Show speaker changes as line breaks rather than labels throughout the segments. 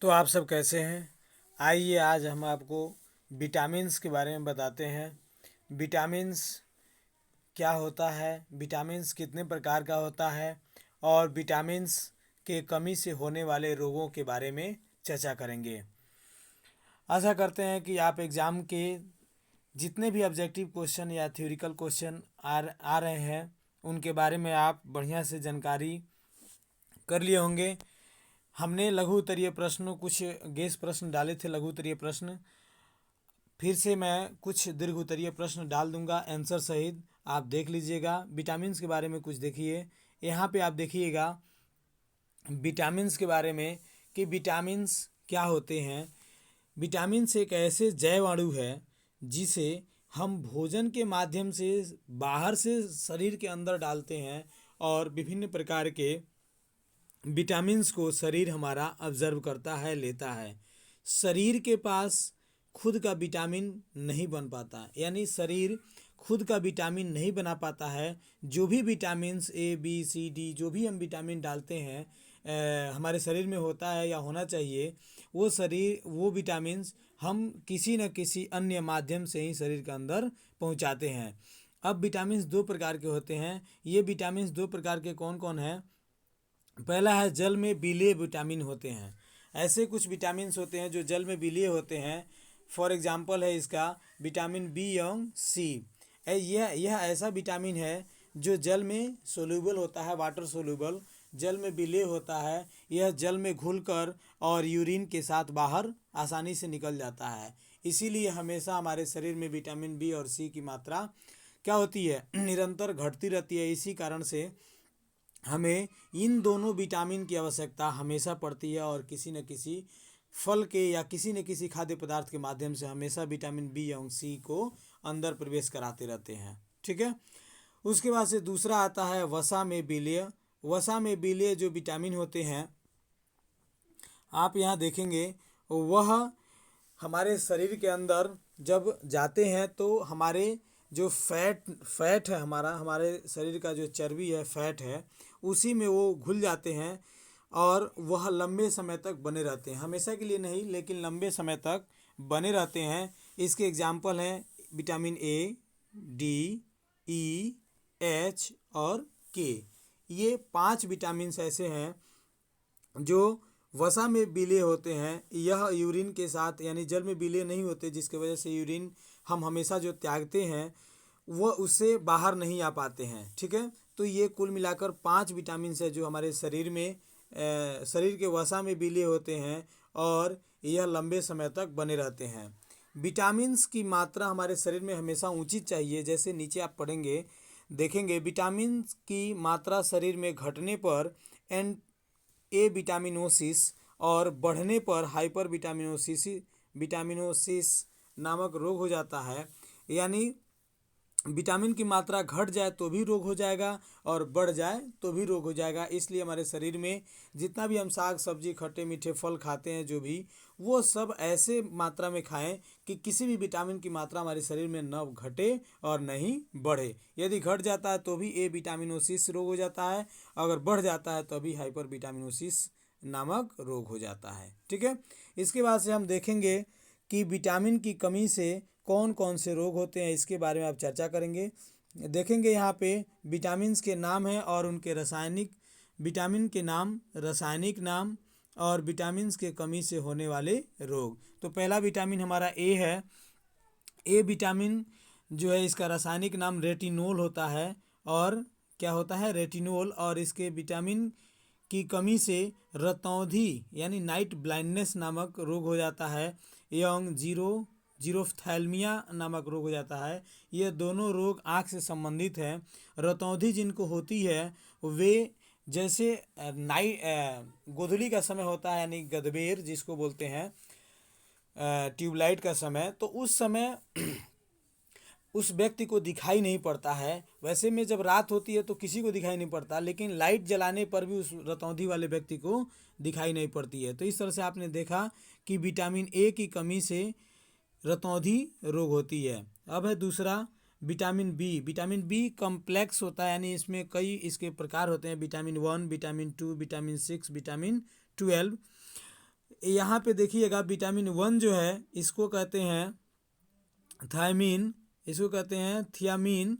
तो आप सब कैसे हैं? आइए आज हम आपको विटामिन्स के बारे में बताते हैं। विटामिन्स क्या होता है, विटामिन्स कितने प्रकार का होता है और विटामिन्स के कमी से होने वाले रोगों के बारे में चर्चा करेंगे। आशा करते हैं कि आप एग्ज़ाम के जितने भी ऑब्जेक्टिव क्वेश्चन या थ्योरिकल क्वेश्चन आ रहे हैं उनके बारे में आप बढ़िया से जानकारी कर लिए होंगे। हमने लघु उत्तरीय प्रश्न, कुछ गेस प्रश्न डाले थे लघु उत्तरीय प्रश्न। फिर से मैं कुछ दीर्घ उत्तरीय प्रश्न डाल दूंगा आंसर सहित, आप देख लीजिएगा। विटामिन्स के बारे में कुछ देखिए। यहाँ पे आप देखिएगा विटामिन्स के बारे में कि विटामिन्स क्या होते हैं। विटामिन्स एक ऐसे जैव अणु है जिसे हम भोजन के माध्यम से बाहर से शरीर के अंदर डालते हैं और विभिन्न प्रकार के विटामिन्स को शरीर हमारा ऑब्जर्व करता है, लेता है। शरीर के पास खुद का विटामिन नहीं बन पाता, यानी शरीर खुद का विटामिन नहीं बना पाता है। जो भी vitamins A B C D जो भी हम विटामिन डालते हैं हमारे शरीर में होता है या होना चाहिए, वो विटामिन्स हम किसी न किसी अन्य माध्यम से ही शरीर के अंदर पहुंचाते हैं। अब विटामिन्स दो प्रकार के होते हैं। ये विटामिन्स दो प्रकार के कौन कौन हैं? पहला है जल में विलीय विटामिन होते हैं। ऐसे कुछ विटामिन्स होते हैं जो जल में विलीय होते हैं। फॉर एग्जांपल है इसका विटामिन बी एवं सी। यह ऐसा विटामिन है जो जल में सोल्यूबल होता है, वाटर सोल्यूबल, जल में विलीय होता है। यह जल में घुलकर और यूरिन के साथ बाहर आसानी से निकल जाता है। इसीलिए हमेशा हमारे शरीर में विटामिन बी और सी की मात्रा क्या होती है, निरंतर घटती रहती है। इसी कारण से हमें इन दोनों विटामिन की आवश्यकता हमेशा पड़ती है और किसी न किसी फल के या किसी न किसी खाद्य पदार्थ के माध्यम से हमेशा विटामिन बी एवं सी को अंदर प्रवेश कराते रहते हैं। ठीक है। उसके बाद से दूसरा आता है वसा में विलीय। वसा में विलीय जो विटामिन होते हैं आप यहाँ देखेंगे, वह हमारे शरीर के अंदर जब जाते हैं तो हमारे जो फैट है, हमारे शरीर का जो चर्बी है, फैट है, उसी में वो घुल जाते हैं और वह लंबे समय तक बने रहते हैं। हमेशा के लिए नहीं, लेकिन लंबे समय तक बने रहते हैं। इसके एग्जाम्पल हैं vitamin A, D, E, H और के। ये 5 विटामिन्स ऐसे हैं जो वसा में विलीय होते हैं। यह यूरिन के साथ, यानी जल में विलीय नहीं होते, जिसकी वजह से यूरिन हम हमेशा जो त्यागते हैं वह उससे बाहर नहीं आ पाते हैं। ठीक है। तो ये कुल मिलाकर 5 विटामिन है जो हमारे शरीर में शरीर के वसा में विलीय होते हैं और यह लंबे समय तक बने रहते हैं। विटामिन्स की मात्रा हमारे शरीर में हमेशा उचित चाहिए। जैसे नीचे आप पढ़ेंगे, देखेंगे विटामिन की मात्रा शरीर में घटने पर ए विटामिनोसिस और बढ़ने पर हाइपर विटामिनोसिस नामक रोग हो जाता है। यानी विटामिन की मात्रा घट जाए तो भी रोग हो जाएगा और बढ़ जाए तो भी रोग हो जाएगा। इसलिए हमारे शरीर में जितना भी हम साग सब्जी, खट्टे मीठे फल खाते हैं, जो भी, वो सब ऐसे मात्रा में खाएं कि किसी भी विटामिन की मात्रा हमारे शरीर में न घटे और नहीं बढ़े। यदि घट जाता है तो भी ए विटामिनोसिस रोग हो जाता है, अगर बढ़ जाता है तो भी हाइपर विटामिनोसिस नामक रोग हो जाता है। ठीक है। इसके बाद से हम देखेंगे कि विटामिन की कमी से कौन कौन से रोग होते हैं, इसके बारे में आप चर्चा करेंगे। देखेंगे यहाँ पे विटामिन्स के नाम हैं और उनके विटामिन के नाम, रासायनिक नाम और विटामिन्स के कमी से होने वाले रोग। तो पहला विटामिन हमारा ए है। ए विटामिन जो है, इसका रासायनिक नाम रेटिनोल होता है। और क्या होता है? रेटिनोल। और इसके विटामिन की कमी से रतौंधी यानी नाइट ब्लाइंडनेस नामक रोग हो जाता है एवं जीरोफ्थैल्मिया नामक रोग हो जाता है। ये दोनों रोग आँख से संबंधित हैं। रतौंधी जिनको होती है वे जैसे गोधूली का समय होता है, यानी गदबेर जिसको बोलते हैं, ट्यूबलाइट का समय, तो उस समय उस व्यक्ति को दिखाई नहीं पड़ता है। वैसे में जब रात होती है तो किसी को दिखाई नहीं पड़ता, लेकिन लाइट जलाने पर भी उस रतौंधी वाले व्यक्ति को दिखाई नहीं पड़ती है। तो इस तरह से आपने देखा कि विटामिन ए की कमी से रतौंधी रोग होती है। अब है दूसरा vitamin B. Vitamin B complex होता है, यानी इसमें कई इसके प्रकार होते हैं, विटामिन 1, विटामिन 2, विटामिन 6, विटामिन 12। यहाँ पे देखिएगा विटामिन 1 जो है इसको कहते हैं थायमीन, इसको कहते हैं थियामीन,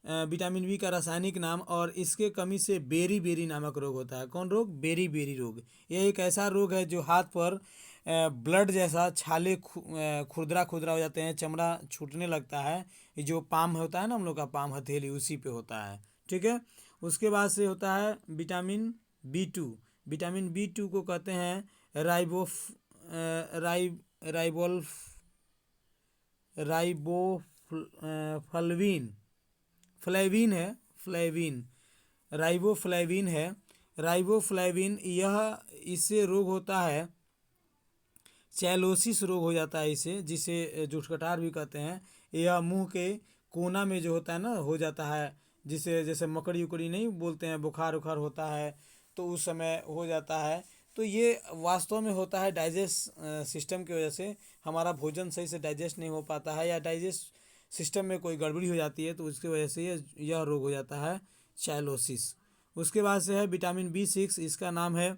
विटामिन बी का रासायनिक नाम। और इसके कमी से बेरी बेरी नामक रोग होता है। कौन रोग? बेरी बेरी रोग। यह एक ऐसा रोग है जो हाथ पर ब्लड जैसा छाले खुरदरा खुरदरा हो जाते हैं, चमड़ा छूटने लगता है। ये जो पाम होता है ना हम लोग का पाम हथेली, उसी पे होता है। ठीक है। उसके बाद से होता है विटामिन B2। विटामिन B2 को कहते हैं राइबोफ्लाविन, फ्लेविन है, फ्लेविन, राइबोफ्लेविन है, राइबोफ्लेविन। यह इससे रोग होता है, चैलोसिस रोग हो जाता है इसे, जिसे जुठकटार भी कहते हैं। यह मुंह के कोना में जो होता है ना हो जाता है, जिसे जैसे मकड़ी उकड़ी नहीं बोलते हैं, बुखार उखार होता है तो उस समय हो जाता है। तो ये वास्तव में होता है डाइजेस्ट सिस्टम की वजह से। हमारा भोजन सही से डाइजेस्ट नहीं हो पाता है या डाइजेस्ट सिस्टम में कोई गड़बड़ी हो जाती है तो उसकी वजह से यह रोग हो जाता है, चाइलोसिस। उसके बाद से है विटामिन B6। इसका नाम है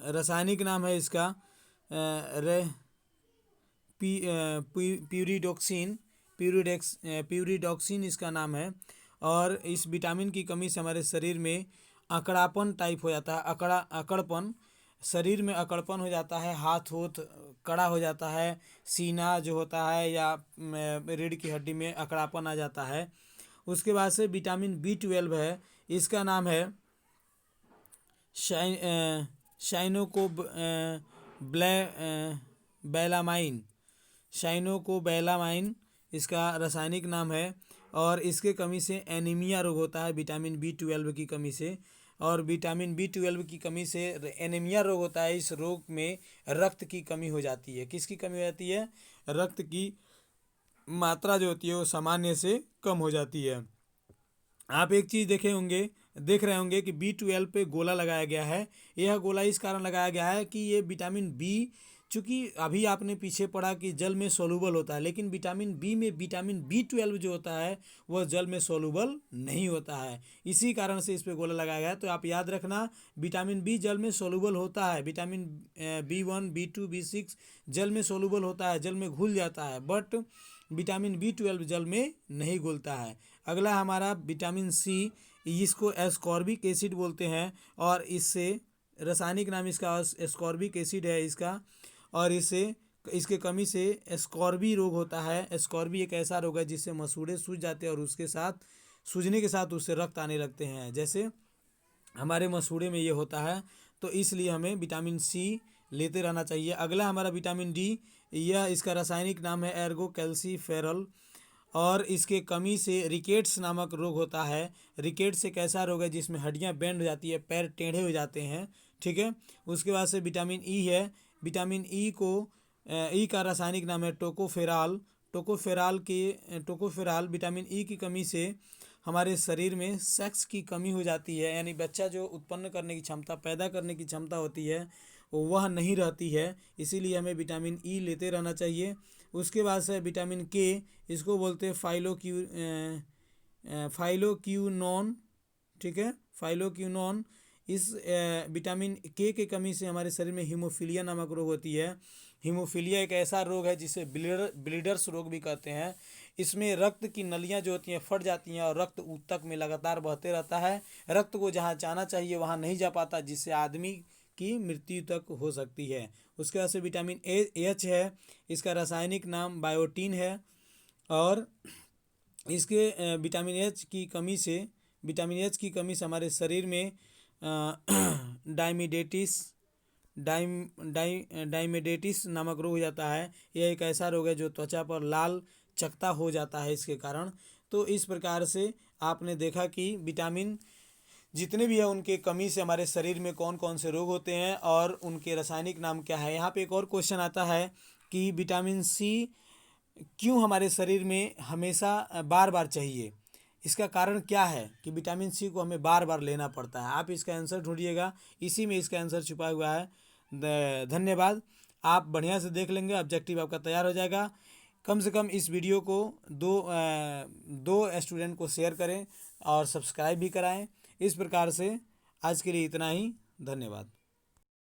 रासायनिक नाम है इसका प्यूरिडॉक्सिन इसका नाम है। और इस विटामिन की कमी से हमारे शरीर में अकड़ापन टाइप हो जाता है, अकड़पन, शरीर में अकड़पन हो जाता है, हाथ होठ कड़ा हो जाता है, सीना जो होता है या रीढ़ की हड्डी में अकड़ापन आ जाता है। उसके बाद से विटामिन B12 है। इसका नाम है बैलामाइन, बैलामाइन इसका रासायनिक नाम है। और इसके कमी से एनीमिया रोग होता है विटामिन B12 की कमी से। और विटामिन B12 की कमी से एनीमिया रोग होता है। इस रोग में रक्त की कमी हो जाती है। किसकी कमी हो जाती है? रक्त की मात्रा जो होती है वो सामान्य से कम हो जाती है। आप एक चीज़ देख रहे होंगे कि B12 पे गोला लगाया गया है। यह गोला इस कारण लगाया गया है कि ये विटामिन B, चूँकि अभी आपने पीछे पढ़ा कि जल में सोलूबल होता है, लेकिन विटामिन बी में विटामिन B12 जो होता है वह जल में सोलूबल नहीं होता है। इसी कारण से इस पे गोला लगाया गया है। तो आप याद रखना, विटामिन B जल में सोलूबल होता है, विटामिन B1 B2 B6 जल में सोलूबल होता है, जल में घुल जाता है, बट विटामिन B12 जल में नहीं घुलता है। अगला हमारा विटामिन C, इसको एस्कॉर्बिक एसिड बोलते हैं। और इससे रासायनिक नाम इसका एस्कॉर्बिक एसिड है इसका। और इसके कमी से एस्कॉर्बी रोग होता है। एस्कॉर्बी एक ऐसा रोग है जिससे मसूड़े सूज जाते हैं और उसके साथ सूजने के साथ उससे रक्त आने लगते हैं, जैसे हमारे मसूड़े में ये होता है। तो इसलिए हमें विटामिन C लेते रहना चाहिए। अगला हमारा विटामिन D, यह इसका रासायनिक नाम है एर्गो कैल्सीफेरल। और इसके कमी से रिकेट्स नामक रोग होता है। रिकेट्स एक ऐसा रोग है जिसमें हड्डियां बेंड हो जाती है, पैर टेढ़े हो जाते हैं। ठीक है। उसके बाद से विटामिन E है। विटामिन ई का रासायनिक नाम है टोकोफेराल। टोकोफेराल विटामिन E की कमी से हमारे शरीर में सेक्स की कमी हो जाती है, यानी बच्चा जो उत्पन्न करने की क्षमता, पैदा करने की क्षमता होती है वह नहीं रहती है। इसीलिए हमें विटामिन E लेते रहना चाहिए। उसके बाद से विटामिन K, इसको बोलते हैं फाइलोक्यूनोन। ठीक है, फाइलोक्यूनोन। इस विटामिन K की कमी से हमारे शरीर में हीमोफीलिया नामक रोग होती है। हीमोफीलिया एक ऐसा रोग है जिसे ब्लीडर्स रोग भी कहते हैं। इसमें रक्त की नलियां जो होती हैं फट जाती हैं और रक्त ऊतक में लगातार बहते रहता है। रक्त को जहाँ जाना चाहिए वहाँ नहीं जा पाता, जिससे आदमी की मृत्यु तक हो सकती है। उसके बाद से विटामिन H है। इसका रासायनिक नाम बायोटीन है। और इसके विटामिन H की कमी से हमारे शरीर में डायमिडेटिस नामक रोग हो जाता है। यह एक ऐसा रोग है जो त्वचा पर लाल चकता हो जाता है इसके कारण। तो इस प्रकार से आपने देखा कि विटामिन जितने भी है उनके कमी से हमारे शरीर में कौन कौन से रोग होते हैं और उनके रासायनिक नाम क्या है। यहाँ पे एक और क्वेश्चन आता है कि विटामिन C क्यों हमारे शरीर में हमेशा बार बार चाहिए, इसका कारण क्या है कि विटामिन C को हमें बार बार लेना पड़ता है। आप इसका आंसर ढूंढिएगा, इसी में इसका आंसर छुपा हुआ है। धन्यवाद। आप बढ़िया से देख लेंगे, ऑब्जेक्टिव आपका तैयार हो जाएगा। कम से कम इस वीडियो को दो स्टूडेंट को शेयर करें और सब्सक्राइब भी कराएं। इस प्रकार से आज के लिए इतना ही। धन्यवाद।